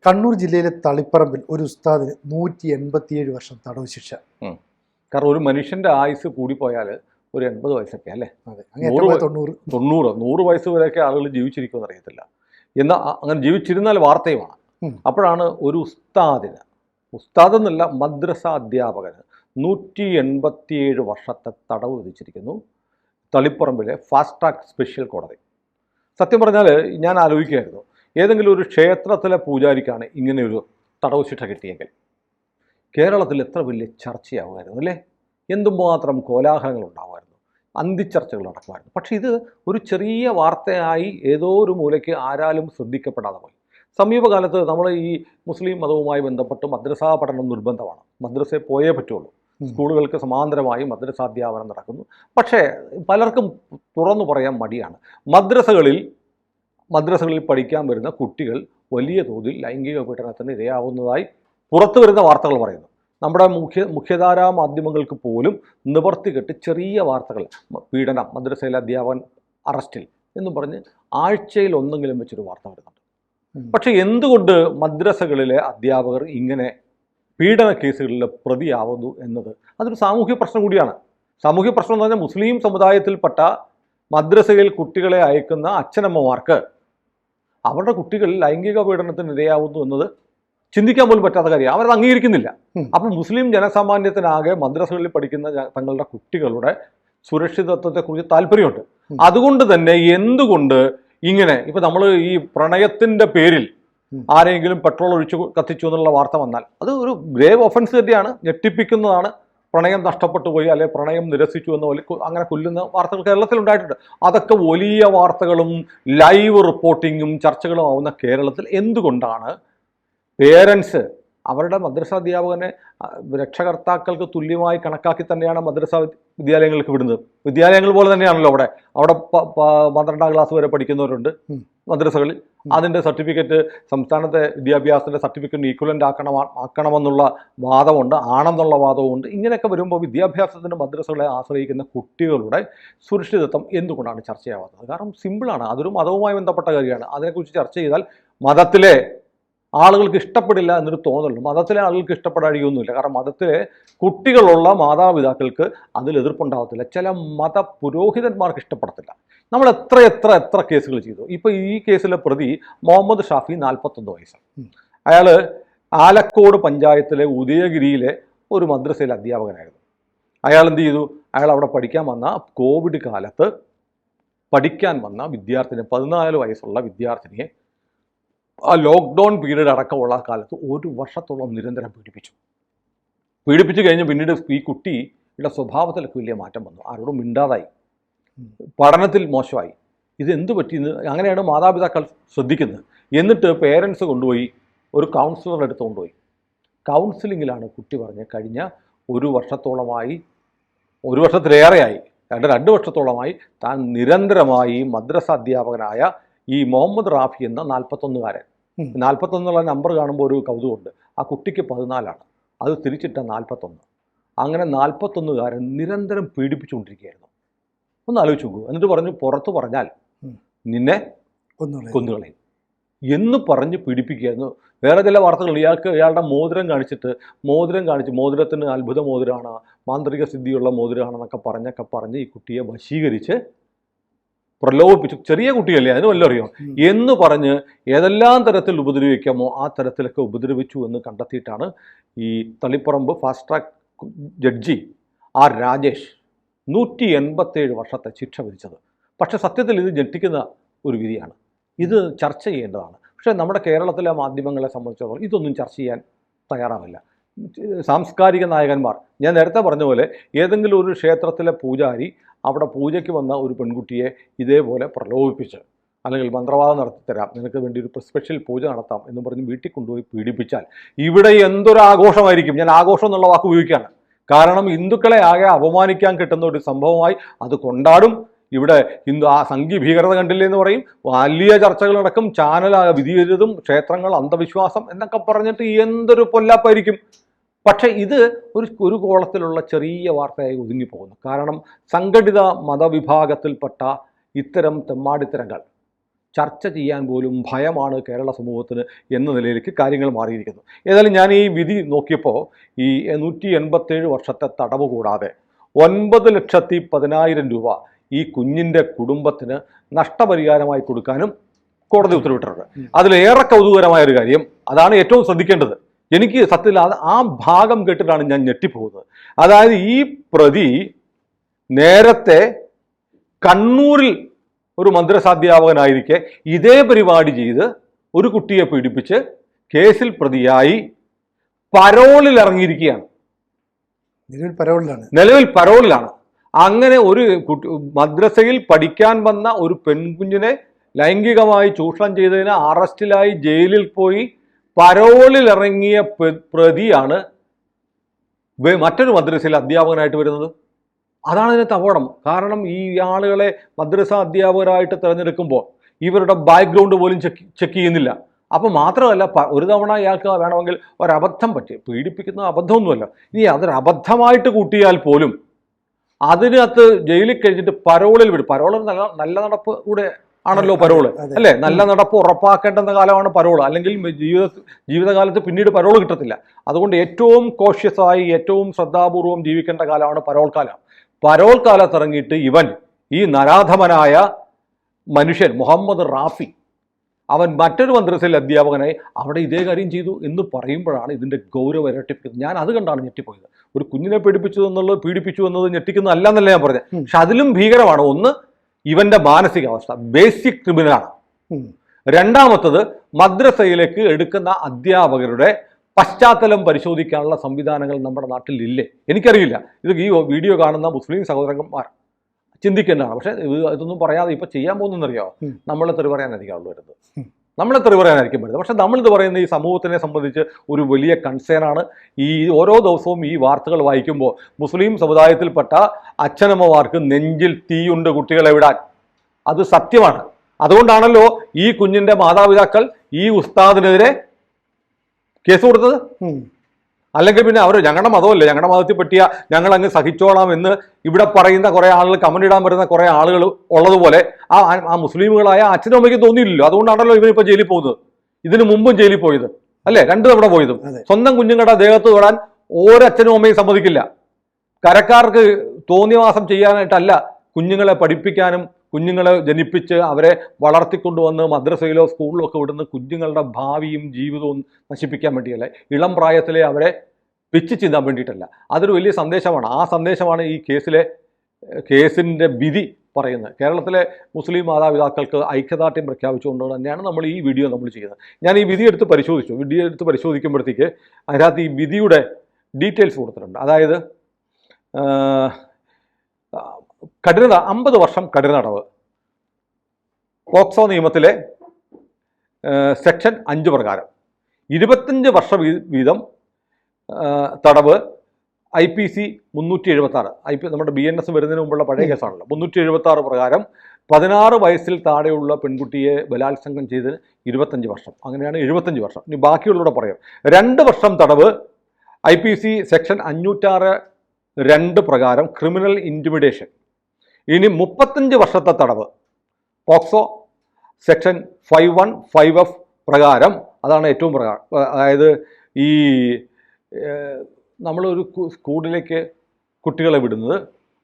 കണ്ണൂർ ജില്ലയിലെ തളിപ്പറമ്പിൽ ഒരു ഉസ്താദിന് 187 വർഷം തടവ് ശിക്ഷ. കാരണം ഒരു മനുഷ്യന്റെ ആയുസ് കൂടിപ്പോയാൽ ഒരു 80 വയസ്സൊക്കെ അല്ലേ? അതെ, 100 വയസ്സ് വരെയൊക്കെ ആളുകൾ ജീവിച്ചിരിക്കുമെന്ന് അറിയത്തില്ല. എന്നാൽ അങ്ങനെ ജീവിച്ചിരുന്നാൽ വാർത്തയുമാണ്. അപ്പോഴാണ് ഒരു ഉസ്താദ് എന്നല്ല, മദ്രസ അധ്യാപകന് 187 വർഷത്തെ തടവ് വിധിച്ചിരിക്കുന്നു തളിപ്പറമ്പിലെ ഫാസ്റ്റ് ട്രാക്ക് സ്പെഷ്യൽ കോടതി. സത്യം പറഞ്ഞാൽ ഞാൻ ആലോചിക്കുകയായിരുന്നു, ഏതെങ്കിലും ഒരു ക്ഷേത്രത്തിലെ പൂജാരിക്കാണ് ഇങ്ങനെ ഒരു തടവ് ശിക്ഷ കിട്ടിയെങ്കിൽ കേരളത്തിൽ എത്ര വലിയ ചർച്ചയാവുമായിരുന്നു അല്ലേ? എന്തുമാത്രം കോലാഹലങ്ങൾ ഉണ്ടാകുമായിരുന്നു, അന്തിച്ചർച്ചകൾ നടക്കുമായിരുന്നു. പക്ഷേ ഇത് ഒരു ചെറിയ വാർത്തയായി ഏതോ ഒരു മൂലയ്ക്ക് ആരാലും ശ്രദ്ധിക്കപ്പെടാതെ പോയി. സമീപകാലത്ത് നമ്മൾ ഈ മുസ്ലിം മതവുമായി ബന്ധപ്പെട്ട് മദ്രസാ പഠനം നിർബന്ധമാണ്, മദ്രസയിൽ പോയേ പറ്റുള്ളൂ. സ്കൂളുകൾക്ക് സമാന്തരമായി മദ്രസാധ്യാപനം നടക്കുന്നു. പക്ഷേ പലർക്കും തുറന്നു പറയാൻ മടിയാണ്. മദ്രസകളിൽ പഠിക്കാൻ വരുന്ന കുട്ടികൾ വലിയ തോതിൽ ലൈംഗിക പീഡനത്തിന് ഇരയാവുന്നതായി പുറത്തു വരുന്ന വാർത്തകൾ പറയുന്നു. നമ്മുടെ മുഖ്യധാരാ മാധ്യമങ്ങൾക്ക് പോലും നിവർത്തികെട്ട് ചെറിയ വാർത്തകൾ, പീഡനം, മദ്രസയിലെ അധ്യാപകൻ അറസ്റ്റിൽ എന്നും പറഞ്ഞ് ആഴ്ചയിൽ ഒന്നെങ്കിലും വെച്ചൊരു വാർത്ത വരുന്നുണ്ട്. പക്ഷേ എന്തുകൊണ്ട് മദ്രസകളിലെ അധ്യാപകർ ഇങ്ങനെ പീഡന കേസുകളിൽ പ്രതിയാവുന്നു എന്നത് അതൊരു സാമൂഹ്യ പ്രശ്നം കൂടിയാണ്. സാമൂഹ്യ പ്രശ്നം എന്ന് പറഞ്ഞാൽ മുസ്ലിം സമുദായത്തിൽപ്പെട്ട മദ്രസയിൽ കുട്ടികളെ അയക്കുന്ന അച്ഛനമ്മമാർക്ക് അവരുടെ കുട്ടികൾ ലൈംഗിക പീഡനത്തിന് ഇരയാവുന്നു എന്നത് ചിന്തിക്കാൻ പോലും പറ്റാത്ത കാര്യം. അവരത് അംഗീകരിക്കുന്നില്ല. അപ്പം മുസ്ലിം ജനസാമാന്യത്തിനാകെ മദ്രസകളിൽ പഠിക്കുന്ന തങ്ങളുടെ കുട്ടികളുടെ സുരക്ഷിതത്വത്തെക്കുറിച്ച് താല്പര്യമുണ്ട്. അതുകൊണ്ട് തന്നെ എന്തുകൊണ്ട് ഇങ്ങനെ ഇപ്പം നമ്മൾ ഈ പ്രണയത്തിൻ്റെ പേരിൽ ആരെങ്കിലും പെട്രോൾ ഒഴിച്ചു കത്തിച്ചു എന്നുള്ള വാർത്ത വന്നാൽ അത് ഒരു ഗ്രേവ് ഒഫൻസ് തന്നെയാണ്, ഞെട്ടിപ്പിക്കുന്നതാണ്. പ്രണയം നഷ്ടപ്പെട്ടു പോയി, അല്ലെ പ്രണയം നിരസിച്ചു എന്ന പോലെ അങ്ങനെ കൊല്ലുന്ന വാർത്തകൾ കേരളത്തിൽ ഉണ്ടായിട്ടുണ്ട്. അതൊക്കെ വലിയ വാർത്തകളും ലൈവ് റിപ്പോർട്ടിങ്ങും ചർച്ചകളും ആവുന്ന കേരളത്തിൽ എന്തുകൊണ്ടാണ് പേരൻസ് അവരുടെ മദ്രസ അധ്യാപകനെ രക്ഷകർത്താക്കൾക്ക് തുല്യമായി കണക്കാക്കി തന്നെയാണ് മദ്രസ വിദ്യാലയങ്ങൾക്ക് വിടുന്നത്? വിദ്യാലയങ്ങൾ പോലെ തന്നെയാണല്ലോ അവിടെ 12ാം ക്ലാസ് വരെ പഠിക്കുന്നവരുണ്ട് മദ്രസകളിൽ. അതിൻ്റെ സർട്ടിഫിക്കറ്റ് സംസ്ഥാനത്തെ വിദ്യാഭ്യാസത്തിൻ്റെ സർട്ടിഫിക്കറ്റ് ഈക്വലൻ്റ് ആക്കണമെന്നുള്ള വാദമുണ്ട്, ആണെന്നുള്ള വാദവുമുണ്ട്. ഇങ്ങനെയൊക്കെ വരുമ്പോൾ വിദ്യാഭ്യാസത്തിൻ്റെ മദ്രസകളെ ആശ്രയിക്കുന്ന കുട്ടികളുടെ സുരക്ഷിതത്വം എന്തുകൊണ്ടാണ് ചർച്ചയാവാത്തത്? കാരണം സിമ്പിളാണ്, അതൊരു മതവുമായി ബന്ധപ്പെട്ട കാര്യമാണ്. അതിനെക്കുറിച്ച് ചർച്ച ചെയ്താൽ മതത്തിലെ ആളുകൾക്ക് ഇഷ്ടപ്പെടില്ല എന്നൊരു തോന്നലുണ്ട്. മതത്തിലെ ആളുകൾക്ക് ഇഷ്ടപ്പെടാഴിയൊന്നുമില്ല. കാരണം മതത്തിലെ കുട്ടികളുള്ള മാതാപിതാക്കൾക്ക് അതിൽ എതിർപ്പുണ്ടാകത്തില്ല. ചില മത പുരോഹിതന്മാർക്ക് ഇഷ്ടപ്പെടത്തില്ല. നമ്മൾ എത്ര കേസുകൾ ചെയ്തു. ഇപ്പോൾ ഈ കേസിലെ പ്രതി മുഹമ്മദ് ഷാഫി 41 വയസ്സ്. അയാൾ ആലക്കോട് പഞ്ചായത്തിലെ ഉദയഗിരിയിലെ ഒരു മദ്രസയിലെ അധ്യാപകനായിരുന്നു. അയാൾ എന്ത് ചെയ്തു? അയാൾ അവിടെ പഠിക്കാൻ വന്ന കോവിഡ് കാലത്ത് പഠിക്കാൻ വന്ന വിദ്യാർത്ഥിനെ, 14 വയസ്സുള്ള വിദ്യാർത്ഥിനിയെ ആ ലോക്ക്ഡൗൺ പീരീഡ് അടക്കമുള്ള കാലത്ത് 1 വർഷത്തോളം നിരന്തരം പീഡിപ്പിച്ചു കഴിഞ്ഞ് പിന്നീട് ഈ കുട്ടിയുടെ സ്വഭാവത്തിലൊക്കെ വലിയ മാറ്റം വന്നു. ആരോടും മിണ്ടാതായി, പഠനത്തിൽ മോശമായി. ഇതെന്ത് പറ്റിയെന്ന് അങ്ങനെയാണ് മാതാപിതാക്കൾ ശ്രദ്ധിക്കുന്നത്. എന്നിട്ട് പേരൻസ് കൊണ്ടുപോയി ഒരു കൗൺസിലറുടെ അടുത്ത് കൊണ്ടുപോയി. കൗൺസിലിങ്ങിലാണ് കുട്ടി പറഞ്ഞ് കഴിഞ്ഞ 1 വർഷത്തോളമായി, 1 വർഷത്തിലേറെയായി, 2 വർഷത്തോളമായി താൻ നിരന്തരമായി മദ്രസ അധ്യാപകനായ ഈ മുഹമ്മദ് റാഫി എന്ന 41കാരൻ, 41 എന്നുള്ള നമ്പർ കാണുമ്പോൾ ഒരു കൗതുകമുണ്ട്. ആ കുട്ടിക്ക് 14ആണ്, അത് തിരിച്ചിട്ട 41. അങ്ങനെ 41കാരൻ നിരന്തരം പീഡിപ്പിച്ചുകൊണ്ടിരിക്കുകയായിരുന്നു. ഒന്ന് ആലോചിച്ച് നോക്കൂ. എന്നിട്ട് പറഞ്ഞു, പുറത്ത് പറഞ്ഞാൽ നിന്നെ കൊന്നുകളയും എന്ന് പറഞ്ഞ് പീഡിപ്പിക്കുകയായിരുന്നു. വേറെ ചില വാർത്തകൾ, ഇയാളുടെ മോതിരം കാണിച്ച് മോതിരത്തിന് അത്ഭുത മോതിരമാണ്, മാന്ത്രിക സിദ്ധിയുള്ള മോതിരമാണെന്നൊക്കെ പറഞ്ഞ് ഈ കുട്ടിയെ വശീകരിച്ച് പ്രലോഭിപ്പിച്ചു. ചെറിയ കുട്ടിയല്ലേ, അതിന് വല്ലതും അറിയാം എന്ന് പറഞ്ഞ് ഏതെല്ലാം തരത്തിൽ ഉപദ്രവിക്കാമോ ആ തരത്തിലൊക്കെ ഉപദ്രവിച്ചു എന്ന് കണ്ടെത്തിയിട്ടാണ് ഈ Taliparamba fast track judge R Rajesh 187 വർഷത്തെ ശിക്ഷ വിധിച്ചത്. പക്ഷെ സത്യത്തിൽ ഇത് ഞെട്ടിക്കുന്ന ഒരു വിധിയാണ്. ഇത് ചർച്ച ചെയ്യേണ്ടതാണ്. പക്ഷേ നമ്മുടെ കേരളത്തിലെ മാധ്യമങ്ങളെ സംബന്ധിച്ചിടത്തോളം ഇതൊന്നും ചർച്ച ചെയ്യാൻ തയ്യാറാവില്ല. സാംസ്കാരിക നായകന്മാർ, ഞാൻ നേരത്തെ പറഞ്ഞ പോലെ ഏതെങ്കിലും ഒരു ക്ഷേത്രത്തിലെ പൂജാരി അവിടെ പൂജയ്ക്ക് വന്ന ഒരു പെൺകുട്ടിയെ ഇതേപോലെ പ്രലോഭിപ്പിച്ച്, അല്ലെങ്കിൽ മന്ത്രവാദം നടത്തിത്തരാം, നിനക്ക് വേണ്ടി ഒരു സ്പെഷ്യൽ പൂജ നടത്താം എന്ന് പറഞ്ഞ് വീട്ടിൽ കൊണ്ടുപോയി പീഡിപ്പിച്ചാൽ ഇവിടെ എന്തൊരു ആഘോഷമായിരിക്കും. ഞാൻ ആഘോഷം എന്നുള്ള വാക്ക് ഉപയോഗിക്കുകയാണ്. കാരണം ഹിന്ദുക്കളെ ആകെ അപമാനിക്കാൻ കിട്ടുന്ന ഒരു സംഭവമായി അത് കൊണ്ടാടും. ഇവിടെ ആ സംഘി ഭീകരത കണ്ടില്ലേ എന്ന് പറയും. വലിയ ചർച്ചകളടക്കം ചാനൽ വിധിയെഴുതും, ക്ഷേത്രങ്ങൾ അന്ധവിശ്വാസം എന്നൊക്കെ പറഞ്ഞിട്ട് എന്തൊരു പൊല്ലാപ്പായിരിക്കും. പക്ഷേ ഇത് ഒരു കോളത്തിലുള്ള ചെറിയ വാർത്തയായി ഒതുങ്ങിപ്പോകുന്നു. കാരണം സംഘടിത മതവിഭാഗത്തിൽപ്പെട്ട ഇത്തരം തെമ്മാടിത്തരങ്ങൾ ചർച്ച ചെയ്യാൻ പോലും ഭയമാണ് കേരള സമൂഹത്തിന് എന്ന നിലയിലേക്ക് കാര്യങ്ങൾ മാറിയിരിക്കുന്നു. ഏതായാലും ഞാൻ ഈ വിധി നോക്കിയപ്പോൾ ഈ 187 വർഷത്തെ തടവ് കൂടാതെ 9,10,000 രൂപ ഈ കുഞ്ഞിൻ്റെ കുടുംബത്തിന് നഷ്ടപരിഹാരമായി കൊടുക്കാനും കോടതി ഉത്തരവിട്ടിട്ടുണ്ട്. അതിലേറെ കൗതുകകരമായ ഒരു കാര്യം, അതാണ് ഏറ്റവും ശ്രദ്ധിക്കേണ്ടത്. എനിക്ക് സത്യത്തിൽ ആ ഭാഗം കേട്ടിട്ടാണ് ഞാൻ ഞെട്ടിപ്പോകുന്നത്. അതായത് ഈ പ്രതി നേരത്തെ കണ്ണൂരിൽ ഒരു മദ്രസാധ്യാപകനായിരിക്കെ ഇതേ പരിപാടി ചെയ്ത് ഒരു കുട്ടിയെ പീഡിപ്പിച്ച് കേസിൽ പ്രതിയായി പരോളിൽ ഇറങ്ങിയിരിക്കുകയാണ്. നിലവിൽ പരോളിലാണ്. അങ്ങനെ ഒരു മദ്രസയിൽ പഠിക്കാൻ വന്ന ഒരു പെൺകുഞ്ഞിനെ ലൈംഗികമായി ചൂഷണം ചെയ്തതിന് അറസ്റ്റിലായി ജയിലിൽ പോയി പരോളിൽ ഇറങ്ങിയ പ്രതിയാണ് മറ്റൊരു മദ്രസയിൽ അധ്യാപകനായിട്ട് വരുന്നത്. അതാണ് ഇതിനകത്ത് അപകടം. കാരണം ഈ ആളുകളെ മദ്രസ അധ്യാപകരായിട്ട് തിരഞ്ഞെടുക്കുമ്പോൾ ഇവരുടെ ബാക്ക്ഗ്രൗണ്ട് പോലും ചെക്ക് ചെയ്യുന്നില്ല. അപ്പോൾ മാത്രമല്ല, ഒരു തവണ ഇയാൾക്ക് വേണമെങ്കിൽ ഒരബദ്ധം പറ്റി, പീഡിപ്പിക്കുന്ന അബദ്ധമൊന്നുമല്ല, ഇനി അതൊരു അബദ്ധമായിട്ട് കൂട്ടിയാൽ പോലും അതിനകത്ത് ജയിലിൽ കഴിഞ്ഞിട്ട് പരോളിൽ വിടും. പരോൾ നല്ല നടപ്പ് കൂടെ ആണല്ലോ പരോള്, അല്ലേ? നല്ല നടപ്പ് ഉറപ്പാക്കേണ്ടുന്ന കാലമാണ് പരോള്. അല്ലെങ്കിൽ ജീവിതകാലത്ത് പിന്നീട് പരോള് കിട്ടത്തില്ല. അതുകൊണ്ട് ഏറ്റവും കോഷ്യസായി ഏറ്റവും ശ്രദ്ധാപൂർവം ജീവിക്കേണ്ട കാലമാണ് പരോൾ കാലം. പരോൾ കാലത്ത് ഇറങ്ങിയിട്ട് ഇവൻ ഈ നരാധമനായ മനുഷ്യൻ മുഹമ്മദ് റാഫി അവൻ മറ്റൊരു മദ്രസയിലെ അധ്യാപകനായി അവിടെ ഇതേ കാര്യം ചെയ്തു എന്ന് പറയുമ്പോഴാണ് ഇതിൻ്റെ ഗൗരവം ഇരട്ടിപ്പിക്കുന്നത്. ഞാൻ അത് കണ്ടാണ് ഞെട്ടിപ്പോയത്. ഒരു കുഞ്ഞിനെ പീഡിപ്പിച്ചു എന്നത് ഞെട്ടിക്കുന്നതല്ല എന്നല്ല ഞാൻ പറഞ്ഞത്. പക്ഷെ അതിലും ഭീകരമാണ്. ഒന്ന്, ഇവന്റെ മാനസികാവസ്ഥ, ബേസിക് ക്രിമിനലാണ്. രണ്ടാമത്തത്, മദ്രസയിലേക്ക് എടുക്കുന്ന അധ്യാപകരുടെ പശ്ചാത്തലം പരിശോധിക്കാനുള്ള സംവിധാനങ്ങൾ നമ്മുടെ നാട്ടിൽ ഇല്ലേ? എനിക്കറിയില്ല. ഇത് ഈ വീഡിയോ കാണുന്ന മുസ്ലിം സഹോദരന്മാർ ചിന്തിക്കേണ്ടതാണ്. പക്ഷെ ഇതൊന്നും പറയാതെ ഇപ്പൊ ചെയ്യാൻ പോകുന്നറിയാമോ? നമ്മളെ തെറി പറയാനായിരിക്കും വരുന്നത്. നമ്മളെ തെറി പറയാനായിരിക്കും വരുന്നത്. പക്ഷെ നമ്മളിത് പറയുന്ന ഈ സമൂഹത്തിനെ സംബന്ധിച്ച് ഒരു വലിയ കൺസേണാണ്. ഈ ഓരോ ദിവസവും ഈ വാർത്തകൾ വായിക്കുമ്പോൾ മുസ്ലിം സമുദായത്തിൽപ്പെട്ട അച്ഛനമ്മമാർക്ക് നെഞ്ചിൽ തീയുണ്ട് കുട്ടികളെ വിടാൻ. അത് സത്യമാണ്. അതുകൊണ്ടാണല്ലോ ഈ കുഞ്ഞിന്റെ മാതാപിതാക്കൾ ഈ ഉസ്താദിനെതിരെ കേസ് കൊടുത്തത്. അല്ലെങ്കിൽ പിന്നെ അവർ ഞങ്ങളുടെ മതമല്ലേ, ഞങ്ങളുടെ മതത്തിൽ പറ്റിയ ഞങ്ങൾ അങ്ങ് സഹിച്ചോളാം എന്ന് ഇവിടെ പറയുന്ന കുറേ ആളുകൾ, കമന്റ് ഇടാൻ വരുന്ന കുറേ ആളുകൾ ഉള്ളതുപോലെ ആ മുസ്ലിമുകളായ അച്ഛനും അമ്മയ്ക്ക് തോന്നിയില്ലല്ലോ. അതുകൊണ്ടാണല്ലോ ഇവനിപ്പോൾ ജയിലിൽ പോകുന്നത്. ഇതിനു മുമ്പും ജയിലിൽ പോയത്, അല്ലേ? 2 തവണ പോയതും. സ്വന്തം കുഞ്ഞുങ്ങളുടെ ദേഹത്ത് തൊടാൻ ഒരച്ഛനും അമ്മയും സമ്മതിക്കില്ല. കരക്കാർക്ക് തോന്നിയവാസം ചെയ്യാനായിട്ടല്ല, കുഞ്ഞുങ്ങളെ പഠിപ്പിക്കാനും കുഞ്ഞുങ്ങളെ ജനിപ്പിച്ച് അവരെ വളർത്തിക്കൊണ്ടുവന്ന് മദ്രസയിലോ സ്കൂളിലോ ഒക്കെ വിടുന്ന കുഞ്ഞുങ്ങളുടെ ഭാവിയും ജീവിതവും നശിപ്പിക്കാൻ വേണ്ടിയല്ല, ഇളം പ്രായത്തിലെ അവരെ പിച്ച് ചിന്താൻ വേണ്ടിയിട്ടല്ല. അതൊരു വലിയ സന്ദേശമാണ്. ആ സന്ദേശമാണ് ഈ കേസിൻ്റെ വിധി പറയുന്നത്. കേരളത്തിലെ മുസ്ലിം മാതാപിതാക്കൾക്ക് ഐക്യദാർഢ്യം പ്രഖ്യാപിച്ചുകൊണ്ട് തന്നെയാണ് നമ്മൾ ഈ വീഡിയോ ചെയ്യുന്നത്. ഞാൻ ഈ വിധി എടുത്ത് പരിശോധിക്കുമ്പോഴത്തേക്ക് അതിനകത്ത് ഈ വിധിയുടെ ഡീറ്റെയിൽസ് കൊടുത്തിട്ടുണ്ട്. അതായത് കഠിനത 50 വർഷം കഠിന തടവ്, പോക്സോ നിയമത്തിലെ സെക്ഷൻ 5 പ്രകാരം 25 വർഷം വീതം തടവ്, IPC 376, നമ്മുടെ BNS വരുന്നതിന് മുമ്പുള്ള പഴയ കേസാണല്ലോ, 376 പ്രകാരം 16 വയസ്സിൽ താഴെയുള്ള പെൺകുട്ടിയെ ബലാത്സംഗം ചെയ്തതിന് 25 വർഷം. അങ്ങനെയാണ് 75 വർഷം. ഇനി ബാക്കിയുള്ളൂടെ പറയാം. 2 വർഷം തടവ്, IPC സെക്ഷൻ 506(2) പ്രകാരം ക്രിമിനൽ ഇൻറ്റിമിഡേഷൻ. ഇനി 35 വർഷത്തെ തടവ്, പോക്സോ സെക്ഷൻ 515F പ്രകാരം. അതാണ് ഏറ്റവും പ്രകാരം. അതായത് ഈ നമ്മളൊരു സ്കൂളിലേക്ക് കുട്ടികളെ വിടുന്നത്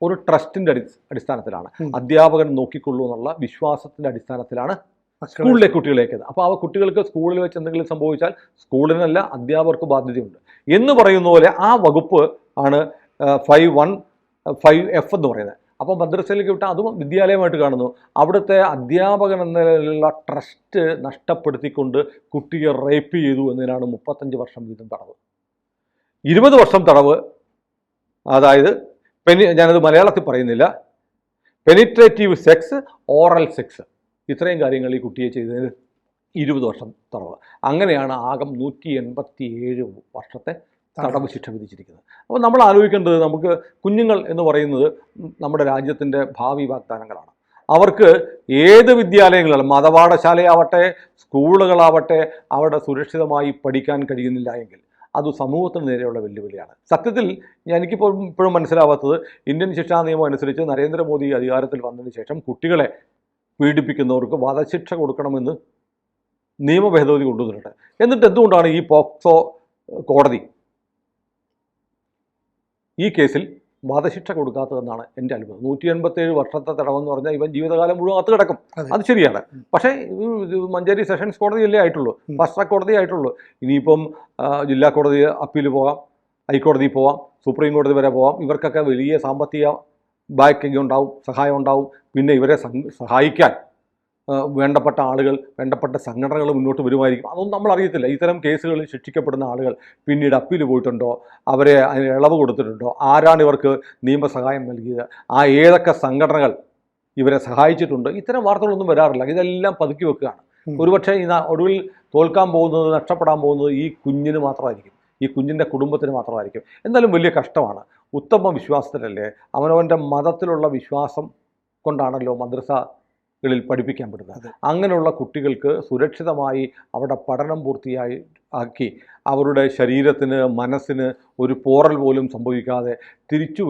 ഒരു ട്രസ്റ്റിൻ്റെ അടിസ്ഥാനത്തിലാണ്. അധ്യാപകൻ നോക്കിക്കൊള്ളൂ എന്നുള്ള വിശ്വാസത്തിൻ്റെ അടിസ്ഥാനത്തിലാണ് സ്കൂളിലേക്ക് കുട്ടികളേക്കത്. അപ്പോൾ ആ കുട്ടികൾക്ക് സ്കൂളിൽ വെച്ച് എന്തെങ്കിലും സംഭവിച്ചാൽ സ്കൂളിനല്ല അധ്യാപകർക്ക് ബാധ്യതയുണ്ട് എന്ന് പറയുന്ന പോലെ ആ വകുപ്പ് ആണ് 515F എന്ന് പറയുന്നത്. അപ്പോൾ മദ്രസയിലേക്ക് വിട്ടാൽ അതും വിദ്യാലയമായിട്ട് കാണുന്നു. അവിടുത്തെ അധ്യാപകൻ എന്നതിലുള്ള ട്രസ്റ്റ് നഷ്ടപ്പെടുത്തിക്കൊണ്ട് കുട്ടിയെ റേപ്പ് ചെയ്തു എന്നതിനാണ് 35 വർഷം വീതം തടവ്. 20 വർഷം തടവ്, അതായത് ഞാനത് മലയാളത്തിൽ പറയുന്നില്ല, പെനിട്രേറ്റീവ് സെക്സ്, ഓറൽ സെക്സ്, ഇത്രയും കാര്യങ്ങൾ ഈ കുട്ടിയെ ചെയ്തതിന് 20 വർഷം തടവ്. അങ്ങനെയാണ് ആകെ 187 വർഷത്തെ തടവ് ശിക്ഷ വിധിച്ചിരിക്കുന്നത്. അപ്പോൾ നമ്മൾ ആലോചിക്കേണ്ടത്, നമുക്ക് കുഞ്ഞുങ്ങൾ എന്ന് പറയുന്നത് നമ്മുടെ രാജ്യത്തിൻ്റെ ഭാവി വാഗ്ദാനങ്ങളാണ്. അവർക്ക് ഏത് വിദ്യാലയങ്ങളിലും, മതപാഠശാലയാവട്ടെ സ്കൂളുകളാവട്ടെ, അവിടെ സുരക്ഷിതമായി പഠിക്കാൻ കഴിയുന്നില്ല എങ്കിൽ അത് സമൂഹത്തിന് നേരെയുള്ള വെല്ലുവിളിയാണ്. സത്യത്തിൽ ഇപ്പോഴും മനസ്സിലാവാത്തത്, ഇന്ത്യൻ ശിക്ഷാ നിയമം അനുസരിച്ച് നരേന്ദ്രമോദി അധികാരത്തിൽ വന്നതിന് ശേഷം കുട്ടികളെ പീഡിപ്പിക്കുന്നവർക്ക് വധശിക്ഷ കൊടുക്കണമെന്ന് നിയമ ഭേദഗതി കൊണ്ടുവന്നിട്ടുണ്ട്. എന്നിട്ട് എന്തുകൊണ്ടാണ് ഈ പോക്സോ കോടതി ഈ കേസിൽ വധശിക്ഷ കൊടുക്കാത്തതെന്നാണ് എൻ്റെ അത്ഭുതം. 187 വർഷത്തെ തടവെന്ന് പറഞ്ഞാൽ ഇവൻ ജീവിതകാലം മുഴുവൻ അകത്ത് കിടക്കും, അത് ശരിയാണ്. പക്ഷേ മഞ്ചേരി സെഷൻസ് കോടതിയല്ലേ ആയിട്ടുള്ളൂ, ഫസ്റ്റ് ട്രാക്ക് കോടതി ആയിട്ടുള്ളൂ. ഇനിയിപ്പം ജില്ലാ കോടതി അപ്പീൽ പോകാം, ഹൈക്കോടതി പോവാം, സുപ്രീം കോടതി വരെ പോവാം. ഇവർക്കൊക്കെ വലിയ സാമ്പത്തിക ബാക്കിംഗ് ഉണ്ടാവും, സഹായം ഉണ്ടാവും. പിന്നെ ഇവരെ സഹായിക്കാൻ വേണ്ടപ്പെട്ട ആളുകൾ, വേണ്ടപ്പെട്ട സംഘടനകൾ മുന്നോട്ട് വരുമായിരിക്കും. അതൊന്നും നമ്മൾ അറിയത്തില്ല. ഇത്തരം കേസുകളിൽ ശിക്ഷിക്കപ്പെടുന്ന ആളുകൾ പിന്നീട് അപ്പീൽ പോയിട്ടുണ്ടോ, അവരെ അതിന് ഇളവ് കൊടുത്തിട്ടുണ്ടോ, ആരാണ് ഇവർക്ക് നിയമസഹായം നൽകിയത്, ഏതൊക്കെ സംഘടനകൾ ഇവരെ സഹായിച്ചിട്ടുണ്ട്, ഇത്തരം വാർത്തകളൊന്നും വരാറില്ല. ഇതെല്ലാം പതുക്കി വെക്കുകയാണ്. ഒരുപക്ഷെ ഒടുവിൽ തോൽക്കാൻ പോകുന്നത്, നഷ്ടപ്പെടാൻ പോകുന്നത് ഈ കുഞ്ഞിന് മാത്രമായിരിക്കും, ഈ കുഞ്ഞിൻ്റെ കുടുംബത്തിന് മാത്രമായിരിക്കും. എന്നാലും വലിയ കഷ്ടമാണ്. ഉത്തമ വിശ്വാസത്തിലല്ലേ, അവനവൻ്റെ മതത്തിലുള്ള വിശ്വാസം കൊണ്ടാണല്ലോ മദ്രസകളിൽ പഠിപ്പിക്കാൻ പറ്റുന്നത്. അങ്ങനെയുള്ള കുട്ടികൾക്ക് സുരക്ഷിതമായി അവിടെ പഠനം ആക്കി അവരുടെ ശരീരത്തിന്, മനസ്സിന് ഒരു പോറൽ പോലും സംഭവിക്കാതെ തിരിച്ചു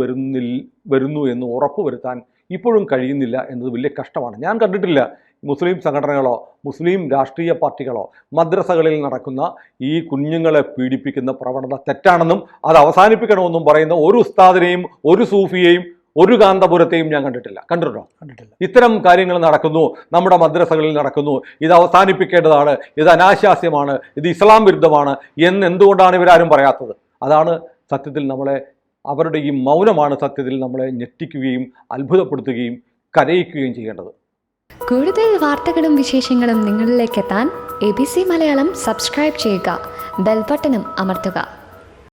വരുന്നു എന്ന് ഉറപ്പുവരുത്താൻ ഇപ്പോഴും കഴിയുന്നില്ല എന്നത് വലിയ കഷ്ടമാണ്. ഞാൻ കണ്ടിട്ടില്ല മുസ്ലിം സംഘടനകളോ മുസ്ലിം രാഷ്ട്രീയ പാർട്ടികളോ മദ്രസകളിൽ നടക്കുന്ന ഈ കുഞ്ഞുങ്ങളെ പീഡിപ്പിക്കുന്ന പ്രവണത തെറ്റാണെന്നും അത് അവസാനിപ്പിക്കണമെന്നും പറയുന്ന ഒരു ഉസ്താദിനെയും ഒരു സൂഫിയെയും ഒരു കാന്തപുരത്തെയും ഞാൻ കണ്ടിട്ടില്ല. കണ്ടിട്ടുണ്ടോ? കണ്ടിട്ടില്ല. ഇത്തരം കാര്യങ്ങൾ നടക്കുന്നു, നമ്മുടെ മദ്രസകളിൽ നടക്കുന്നു, ഇത് അവസാനിപ്പിക്കേണ്ടതാണ്, ഇത് അനാശാസ്യമാണ്, ഇത് ഇസ്ലാം വിരുദ്ധമാണ് എന്തുകൊണ്ടാണ് ഇവരാരും പറയാത്തത്? അതാണ് സത്യത്തിൽ അവരുടെ ഈ മൗനമാണ് സത്യത്തിൽ നമ്മളെ ഞെട്ടിക്കുകയും അത്ഭുതപ്പെടുത്തുകയും കരയിക്കുകയും ചെയ്യേണ്ടത്. കൂടുതൽ വാർത്തകളും വിശേഷങ്ങളും നിങ്ങളിലേക്ക് എത്താൻ ABC മലയാളം സബ്സ്ക്രൈബ് ചെയ്യുക, ബെൽബട്ടനും അമർത്തുക.